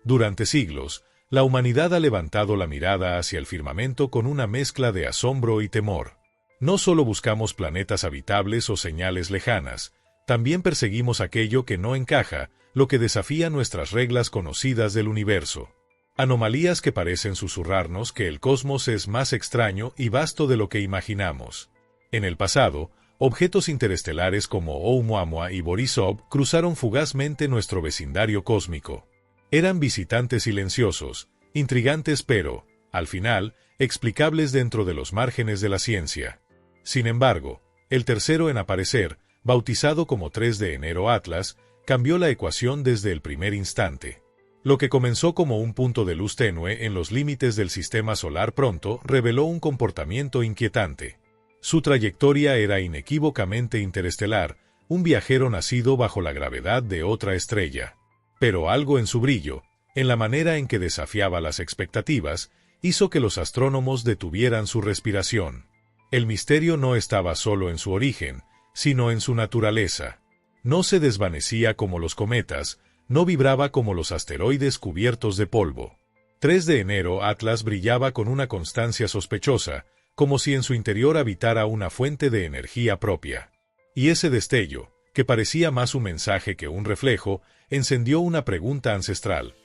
Durante siglos, la humanidad ha levantado la mirada hacia el firmamento con una mezcla de asombro y temor. No solo buscamos planetas habitables o señales lejanas, también perseguimos aquello que no encaja, lo que desafía nuestras reglas conocidas del universo. Anomalías que parecen susurrarnos que el cosmos es más extraño y vasto de lo que imaginamos. En el pasado, objetos interestelares como Oumuamua y Borisov cruzaron fugazmente nuestro vecindario cósmico. Eran visitantes silenciosos, intrigantes pero, al final, explicables dentro de los márgenes de la ciencia. Sin embargo, el tercero en aparecer, bautizado como 3 de enero Atlas, cambió la ecuación desde el primer instante. Lo que comenzó como un punto de luz tenue en los límites del sistema solar pronto reveló un comportamiento inquietante. Su trayectoria era inequívocamente interestelar, un viajero nacido bajo la gravedad de otra estrella. Pero algo en su brillo, en la manera en que desafiaba las expectativas, hizo que los astrónomos detuvieran su respiración. El misterio no estaba solo en su origen, sino en su naturaleza. No se desvanecía como los cometas, no vibraba como los asteroides cubiertos de polvo. 3 de enero Atlas brillaba con una constancia sospechosa, como si en su interior habitara una fuente de energía propia. Y ese destello, que parecía más un mensaje que un reflejo, encendió una pregunta ancestral.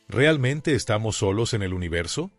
¿Realmente estamos solos en el universo?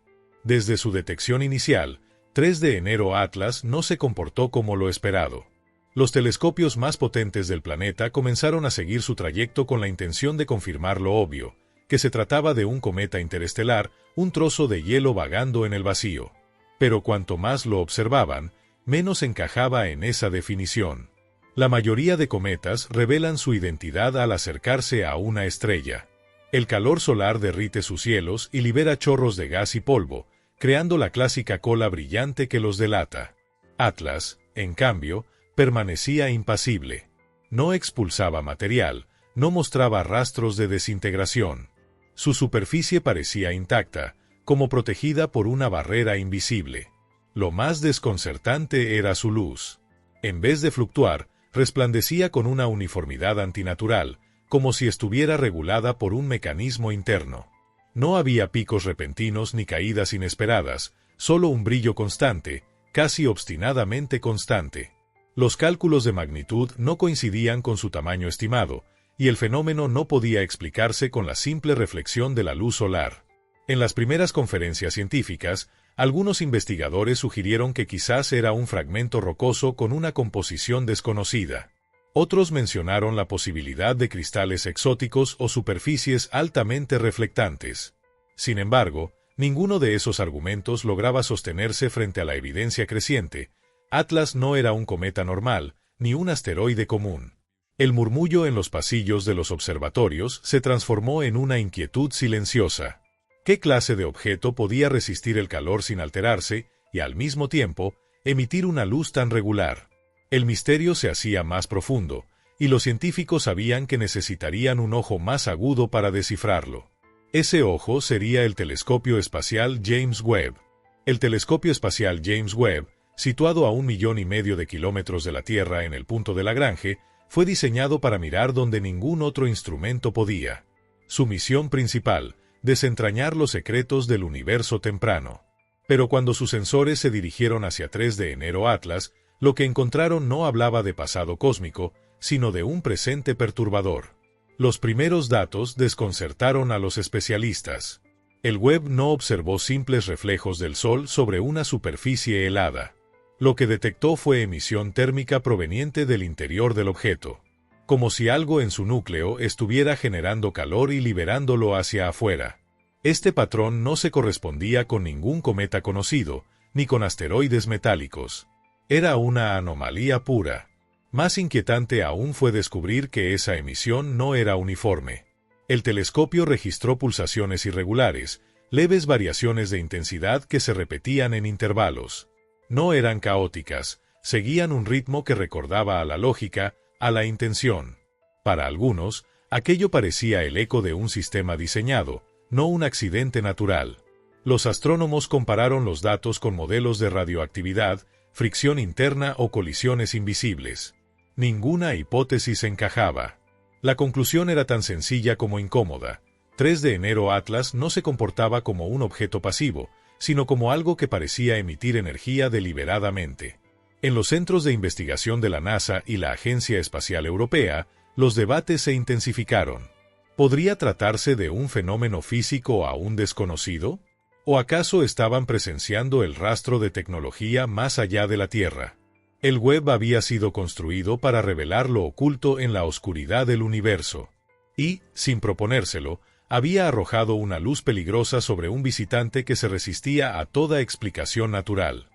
Desde su detección inicial, 3 de enero Atlas no se comportó como lo esperado. Los telescopios más potentes del planeta comenzaron a seguir su trayecto con la intención de confirmar lo obvio, que se trataba de un cometa interestelar, un trozo de hielo vagando en el vacío. Pero cuanto más lo observaban, menos encajaba en esa definición. La mayoría de cometas revelan su identidad al acercarse a una estrella. El calor solar derrite sus cielos y libera chorros de gas y polvo, creando la clásica cola brillante que los delata. Atlas, en cambio, permanecía impasible. No expulsaba material, no mostraba rastros de desintegración. Su superficie parecía intacta, como protegida por una barrera invisible. Lo más desconcertante era su luz. En vez de fluctuar, resplandecía con una uniformidad antinatural, como si estuviera regulada por un mecanismo interno. No había picos repentinos ni caídas inesperadas, solo un brillo constante, casi obstinadamente constante. Los cálculos de magnitud no coincidían con su tamaño estimado, y el fenómeno no podía explicarse con la simple reflexión de la luz solar. En las primeras conferencias científicas, algunos investigadores sugirieron que quizás era un fragmento rocoso con una composición desconocida. Otros mencionaron la posibilidad de cristales exóticos o superficies altamente reflectantes. Sin embargo, ninguno de esos argumentos lograba sostenerse frente a la evidencia creciente. Atlas no era un cometa normal, ni un asteroide común. El murmullo en los pasillos de los observatorios se transformó en una inquietud silenciosa. ¿Qué clase de objeto podía resistir el calor sin alterarse y, al mismo tiempo, emitir una luz tan regular? El misterio se hacía más profundo, y los científicos sabían que necesitarían un ojo más agudo para descifrarlo. Ese ojo sería el telescopio espacial James Webb. El telescopio espacial James Webb, situado a 1,5 millones de kilómetros de la Tierra en el punto de Lagrange, fue diseñado para mirar donde ningún otro instrumento podía. Su misión principal, desentrañar los secretos del universo temprano. Pero cuando sus sensores se dirigieron hacia 3 de enero Atlas, lo que encontraron no hablaba de pasado cósmico, sino de un presente perturbador. Los primeros datos desconcertaron a los especialistas. El Webb no observó simples reflejos del Sol sobre una superficie helada. Lo que detectó fue emisión térmica proveniente del interior del objeto, como si algo en su núcleo estuviera generando calor y liberándolo hacia afuera. Este patrón no se correspondía con ningún cometa conocido, ni con asteroides metálicos. Era una anomalía pura. Más inquietante aún fue descubrir que esa emisión no era uniforme. El telescopio registró pulsaciones irregulares, leves variaciones de intensidad que se repetían en intervalos. No eran caóticas, seguían un ritmo que recordaba a la lógica, a la intención. Para algunos, aquello parecía el eco de un sistema diseñado, no un accidente natural. Los astrónomos compararon los datos con modelos de radioactividad, fricción interna o colisiones invisibles. Ninguna hipótesis encajaba. La conclusión era tan sencilla como incómoda. 3 de enero Atlas no se comportaba como un objeto pasivo, sino como algo que parecía emitir energía deliberadamente. En los centros de investigación de la NASA y la Agencia Espacial Europea, los debates se intensificaron. ¿Podría tratarse de un fenómeno físico aún desconocido? ¿O acaso estaban presenciando el rastro de tecnología más allá de la Tierra? El web había sido construido para revelar lo oculto en la oscuridad del universo. Y, sin proponérselo, había arrojado una luz peligrosa sobre un visitante que se resistía a toda explicación natural.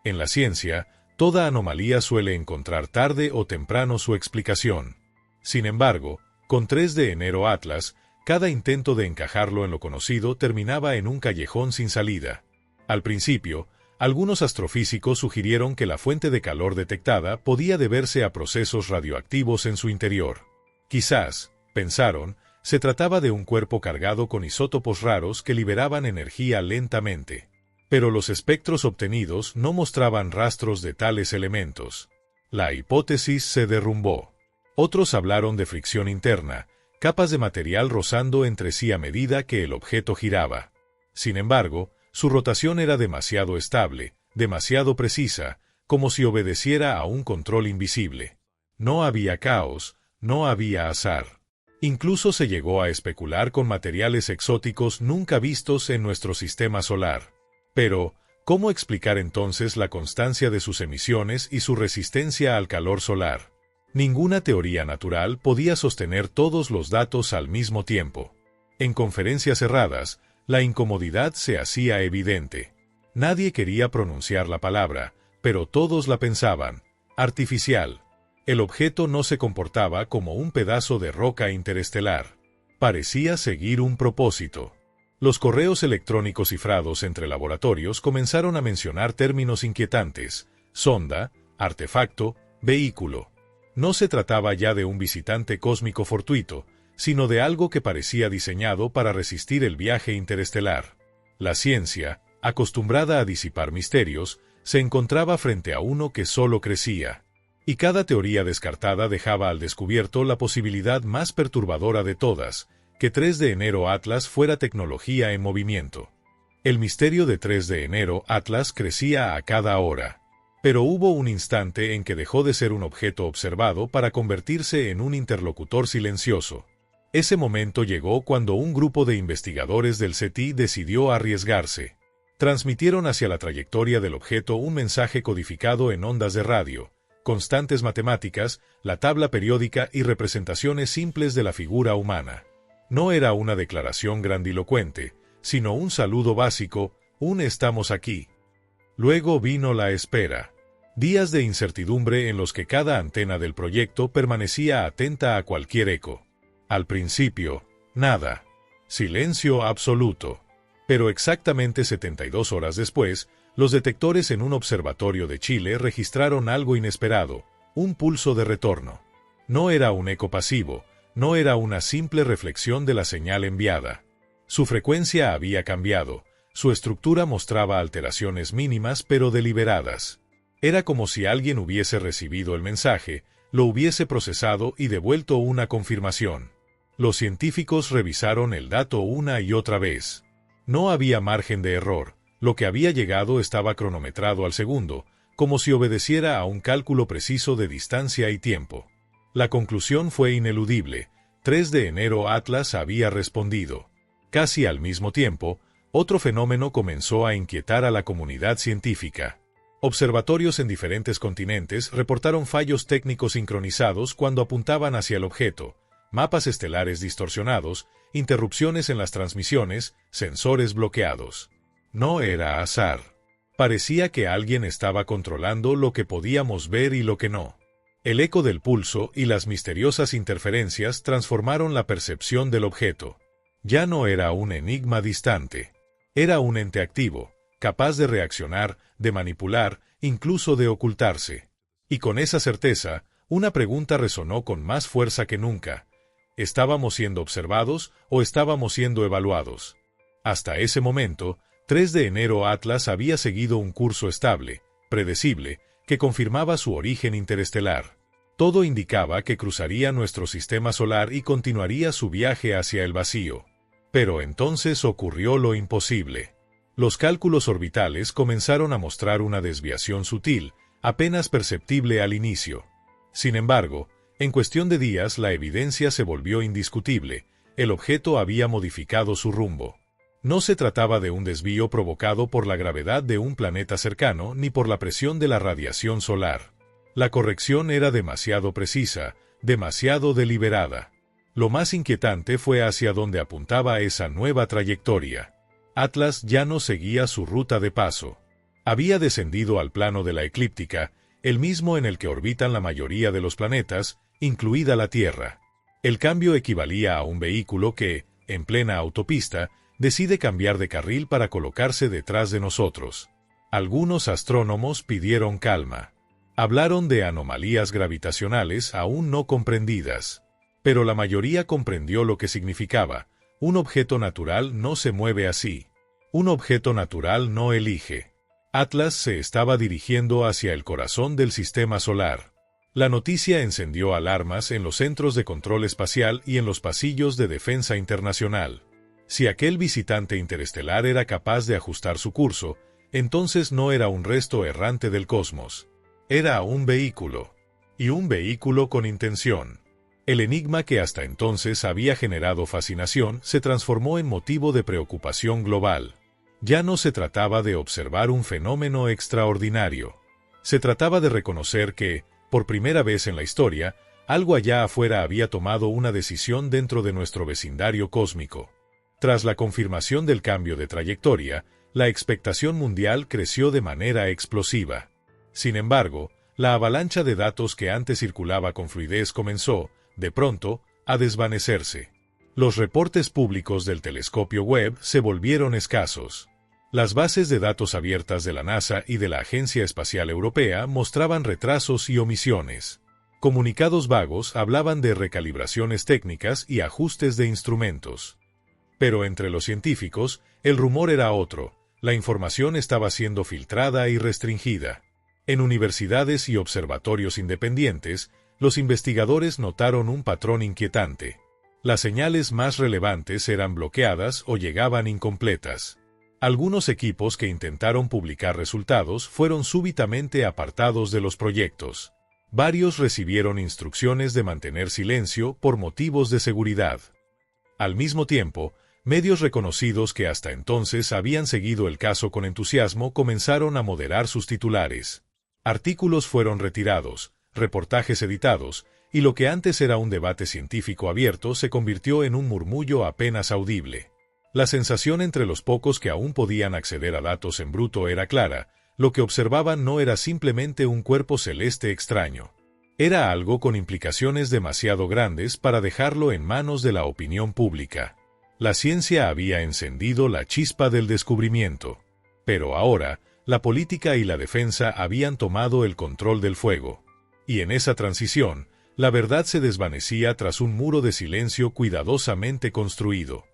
En la ciencia, toda anomalía suele encontrar tarde o temprano su explicación. Sin embargo, con 3 de enero Atlas, cada intento de encajarlo en lo conocido terminaba en un callejón sin salida. Al principio, algunos astrofísicos sugirieron que la fuente de calor detectada podía deberse a procesos radioactivos en su interior. Quizás, pensaron, se trataba de un cuerpo cargado con isótopos raros que liberaban energía lentamente. Pero los espectros obtenidos no mostraban rastros de tales elementos. La hipótesis se derrumbó. Otros hablaron de fricción interna, capas de material rozando entre sí a medida que el objeto giraba. Sin embargo, su rotación era demasiado estable, demasiado precisa, como si obedeciera a un control invisible. No había caos, no había azar. Incluso se llegó a especular con materiales exóticos nunca vistos en nuestro sistema solar. Pero, ¿cómo explicar entonces la constancia de sus emisiones y su resistencia al calor solar? Ninguna teoría natural podía sostener todos los datos al mismo tiempo. En conferencias cerradas, la incomodidad se hacía evidente. Nadie quería pronunciar la palabra, pero todos la pensaban. Artificial. El objeto no se comportaba como un pedazo de roca interestelar. Parecía seguir un propósito. Los correos electrónicos cifrados entre laboratorios comenzaron a mencionar términos inquietantes: sonda, artefacto, vehículo. No se trataba ya de un visitante cósmico fortuito, sino de algo que parecía diseñado para resistir el viaje interestelar. La ciencia, acostumbrada a disipar misterios, se encontraba frente a uno que solo crecía. Y cada teoría descartada dejaba al descubierto la posibilidad más perturbadora de todas, que 3 de enero Atlas fuera tecnología en movimiento. El misterio de 3 de enero Atlas crecía a cada hora. Pero hubo un instante en que dejó de ser un objeto observado para convertirse en un interlocutor silencioso. Ese momento llegó cuando un grupo de investigadores del SETI decidió arriesgarse. Transmitieron hacia la trayectoria del objeto un mensaje codificado en ondas de radio, constantes matemáticas, la tabla periódica y representaciones simples de la figura humana. No era una declaración grandilocuente, sino un saludo básico: un estamos aquí. Luego vino la espera. Días de incertidumbre en los que cada antena del proyecto permanecía atenta a cualquier eco. Al principio, nada. Silencio absoluto. Pero exactamente 72 horas después, los detectores en un observatorio de Chile registraron algo inesperado: un pulso de retorno. No era un eco pasivo, no era una simple reflexión de la señal enviada. Su frecuencia había cambiado, su estructura mostraba alteraciones mínimas pero deliberadas. Era como si alguien hubiese recibido el mensaje, lo hubiese procesado y devuelto una confirmación. Los científicos revisaron el dato una y otra vez. No había margen de error. Lo que había llegado estaba cronometrado al segundo, como si obedeciera a un cálculo preciso de distancia y tiempo. La conclusión fue ineludible: 3 de enero Atlas había respondido. Casi al mismo tiempo, otro fenómeno comenzó a inquietar a la comunidad científica. Observatorios en diferentes continentes reportaron fallos técnicos sincronizados cuando apuntaban hacia el objeto, mapas estelares distorsionados, interrupciones en las transmisiones, sensores bloqueados. No era azar. Parecía que alguien estaba controlando lo que podíamos ver y lo que no. El eco del pulso y las misteriosas interferencias transformaron la percepción del objeto. Ya no era un enigma distante. Era un ente activo, capaz de reaccionar, de manipular, incluso de ocultarse. Y con esa certeza, una pregunta resonó con más fuerza que nunca: ¿estábamos siendo observados o estábamos siendo evaluados? Hasta ese momento, 3 de enero Atlas había seguido un curso estable, predecible, que confirmaba su origen interestelar. Todo indicaba que cruzaría nuestro sistema solar y continuaría su viaje hacia el vacío. Pero entonces ocurrió lo imposible. Los cálculos orbitales comenzaron a mostrar una desviación sutil, apenas perceptible al inicio. Sin embargo, en cuestión de días la evidencia se volvió indiscutible: el objeto había modificado su rumbo. No se trataba de un desvío provocado por la gravedad de un planeta cercano ni por la presión de la radiación solar. La corrección era demasiado precisa, demasiado deliberada. Lo más inquietante fue hacia dónde apuntaba esa nueva trayectoria. Atlas ya no seguía su ruta de paso. Había descendido al plano de la eclíptica, el mismo en el que orbitan la mayoría de los planetas, incluida la Tierra. El cambio equivalía a un vehículo que, en plena autopista, decide cambiar de carril para colocarse detrás de nosotros. Algunos astrónomos pidieron calma. Hablaron de anomalías gravitacionales aún no comprendidas. Pero la mayoría comprendió lo que significaba: un objeto natural no se mueve así. Un objeto natural no elige. Atlas se estaba dirigiendo hacia el corazón del sistema solar. La noticia encendió alarmas en los centros de control espacial y en los pasillos de defensa internacional. Si aquel visitante interestelar era capaz de ajustar su curso, entonces no era un resto errante del cosmos. Era un vehículo. Y un vehículo con intención. El enigma que hasta entonces había generado fascinación se transformó en motivo de preocupación global. Ya no se trataba de observar un fenómeno extraordinario. Se trataba de reconocer que, por primera vez en la historia, algo allá afuera había tomado una decisión dentro de nuestro vecindario cósmico. Tras la confirmación del cambio de trayectoria, la expectación mundial creció de manera explosiva. Sin embargo, la avalancha de datos que antes circulaba con fluidez comenzó, de pronto, a desvanecerse. Los reportes públicos del telescopio Webb se volvieron escasos. Las bases de datos abiertas de la NASA y de la Agencia Espacial Europea mostraban retrasos y omisiones. Comunicados vagos hablaban de recalibraciones técnicas y ajustes de instrumentos. Pero entre los científicos, el rumor era otro: la información estaba siendo filtrada y restringida. En universidades y observatorios independientes, los investigadores notaron un patrón inquietante. Las señales más relevantes eran bloqueadas o llegaban incompletas. Algunos equipos que intentaron publicar resultados fueron súbitamente apartados de los proyectos. Varios recibieron instrucciones de mantener silencio por motivos de seguridad. Al mismo tiempo, medios reconocidos que hasta entonces habían seguido el caso con entusiasmo comenzaron a moderar sus titulares. Artículos fueron retirados, reportajes editados, y lo que antes era un debate científico abierto se convirtió en un murmullo apenas audible. La sensación entre los pocos que aún podían acceder a datos en bruto era clara: lo que observaban no era simplemente un cuerpo celeste extraño. Era algo con implicaciones demasiado grandes para dejarlo en manos de la opinión pública. La ciencia había encendido la chispa del descubrimiento. Pero ahora, la política y la defensa habían tomado el control del fuego. Y en esa transición, la verdad se desvanecía tras un muro de silencio cuidadosamente construido.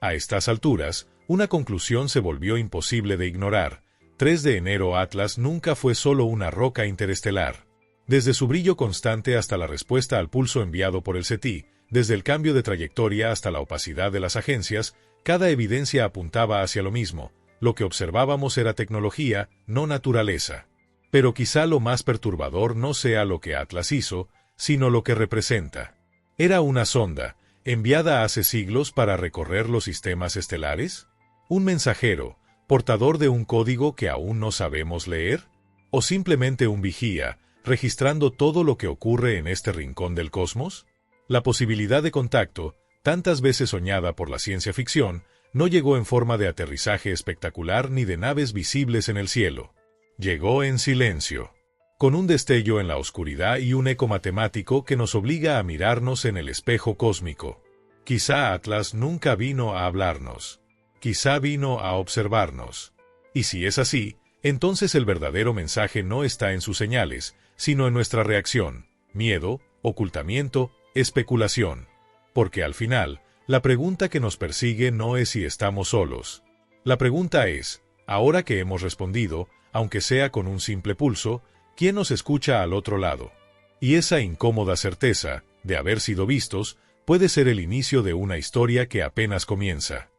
A estas alturas, una conclusión se volvió imposible de ignorar: 3 de enero Atlas nunca fue solo una roca interestelar. Desde su brillo constante hasta la respuesta al pulso enviado por el SETI, desde el cambio de trayectoria hasta la opacidad de las agencias, cada evidencia apuntaba hacia lo mismo: lo que observábamos era tecnología, no naturaleza. Pero quizá lo más perturbador no sea lo que Atlas hizo, sino lo que representa. ¿Era una sonda, enviada hace siglos para recorrer los sistemas estelares? ¿Un mensajero, portador de un código que aún no sabemos leer? ¿O simplemente un vigía, registrando todo lo que ocurre en este rincón del cosmos? La posibilidad de contacto, tantas veces soñada por la ciencia ficción, no llegó en forma de aterrizaje espectacular ni de naves visibles en el cielo. Llegó en silencio, con un destello en la oscuridad y un eco matemático que nos obliga a mirarnos en el espejo cósmico. Quizá Atlas nunca vino a hablarnos. Quizá vino a observarnos. Y si es así, entonces el verdadero mensaje no está en sus señales, sino en nuestra reacción: miedo, ocultamiento, especulación. Porque al final, la pregunta que nos persigue no es si estamos solos. La pregunta es, ahora que hemos respondido, aunque sea con un simple pulso, ¿quién nos escucha al otro lado? Y esa incómoda certeza, de haber sido vistos, puede ser el inicio de una historia que apenas comienza.